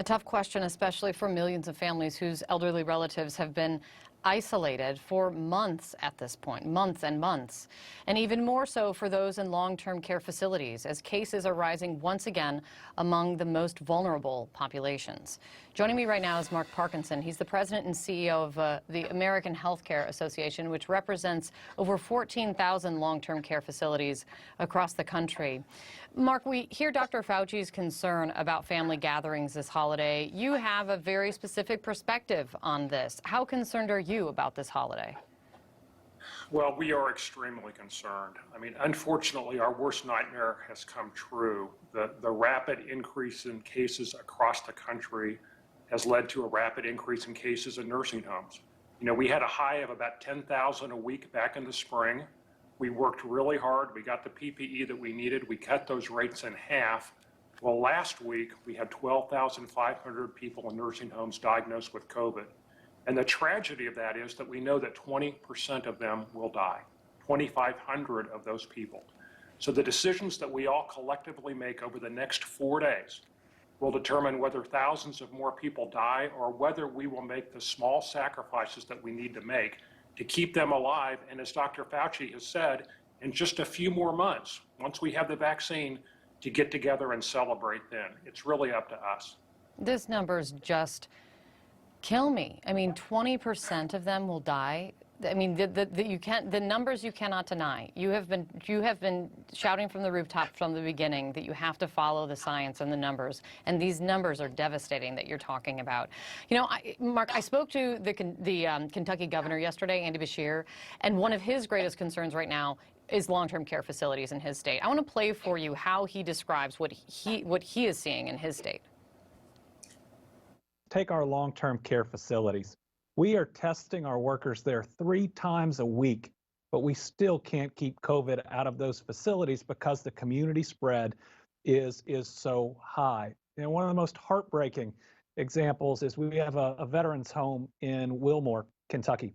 A tough question, especially for millions of families whose elderly relatives have been isolated for months at this point, months and months. And even more so for those in long-term care facilities, as cases are rising once again among the most vulnerable populations. Joining me right now is Mark Parkinson. He's the president and CEO of the American Healthcare Association, which represents over 14,000 long-term care facilities across the country. Mark, we hear Dr. Fauci's concern about family gatherings this holiday. You have a very specific perspective on this. How concerned are you about this holiday? Well, we are extremely concerned. I mean, unfortunately, our worst nightmare has come true. The rapid increase in cases across the country has led to a rapid increase in cases in nursing homes. You know, we had a high of about 10,000 a week back in the spring. We worked really hard. We got the PPE that we needed. We cut those rates in half. Well, last week, we had 12,500 people in nursing homes diagnosed with COVID. And the tragedy of that is that we know that 20% of them will die, 2,500 of those people. So the decisions that we all collectively make over the next 4 days will determine whether thousands of more people die or whether we will make the small sacrifices that we need to make to keep them alive. And as Dr. Fauci has said, in just a few more months, once we have the vaccine, to get together and celebrate then. It's really up to us. This number's just kill me. I mean, 20% of them will die. I mean, the numbers you cannot deny. You have been shouting from the rooftop from the beginning that you have to follow the science and the numbers, and these numbers are devastating that you're talking about. You know, Mark, I spoke to the Kentucky governor yesterday, Andy Beshear, and one of his greatest concerns right now is long-term care facilities in his state. I want to play for you how he describes what he is seeing in his state. Take our long-term care facilities. We are testing our workers there 3 times a week, but we still can't keep COVID out of those facilities because the community spread is so high. And one of the most heartbreaking examples is we have a veterans home in Wilmore, Kentucky.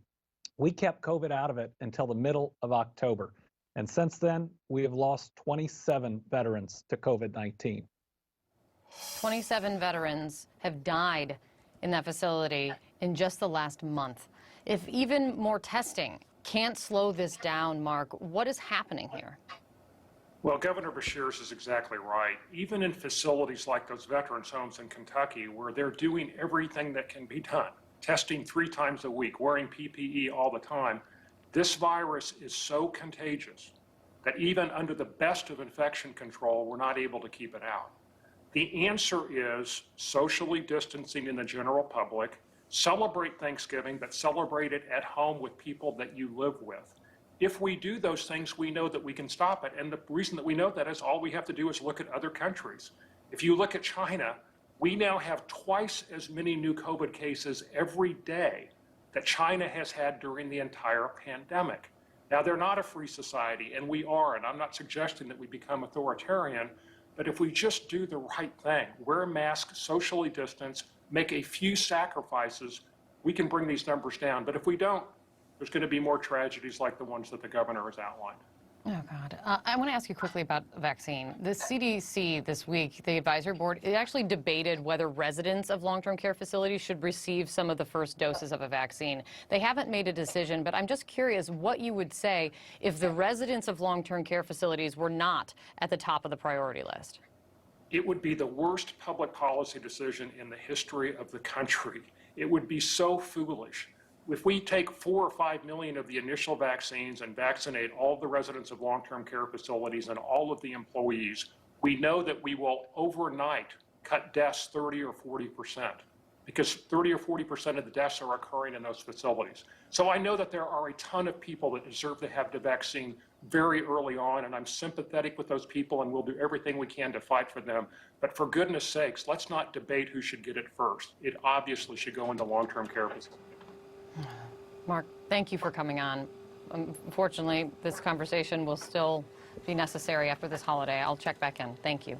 We kept COVID out of it until the middle of October. And since then, we have lost 27 veterans to COVID-19. 27 veterans have died in that facility in just the last month. If even more testing can't slow this down, Mark, what is happening here? Well, Governor Beshear is exactly right. Even in facilities like those veterans homes in Kentucky, where they're doing everything that can be done, testing 3 times a week, wearing PPE all the time, this virus is so contagious that even under the best of infection control, we're not able to keep it out. The answer is socially distancing in the general public, celebrate Thanksgiving, but celebrate it at home with people that you live with. If we do those things, we know that we can stop it. And the reason that we know that is all we have to do is look at other countries. If you look at China, we now have twice as many new COVID cases every day that China has had during the entire pandemic. Now, they're not a free society, and we are, and I'm not suggesting that we become authoritarian, but if we just do the right thing, wear a mask, socially distance, make a few sacrifices, we can bring these numbers down. But if we don't, there's going to be more tragedies like the ones that the governor has outlined. Oh, God. I want to ask you quickly about the vaccine. The CDC this week, the advisory board, it actually debated whether residents of long-term care facilities should receive some of the first doses of a vaccine. They haven't made a decision, but I'm just curious what you would say if the residents of long-term care facilities were not at the top of the priority list. It would be the worst public policy decision in the history of the country. It would be so foolish. If we take 4 or 5 million of the initial vaccines and vaccinate all the residents of long-term care facilities and all of the employees, we know that we will overnight cut deaths 30 or 40%, because 30 or 40% of the deaths are occurring in those facilities. So I know that there are a ton of people that deserve to have the vaccine very early on, and I'm sympathetic with those people, and we'll do everything we can to fight for them. But for goodness sakes, let's not debate who should get it first. It obviously should go into long-term care facilities. Mark, thank you for coming on. Unfortunately, this conversation will still be necessary after this holiday. I'll check back in. Thank you.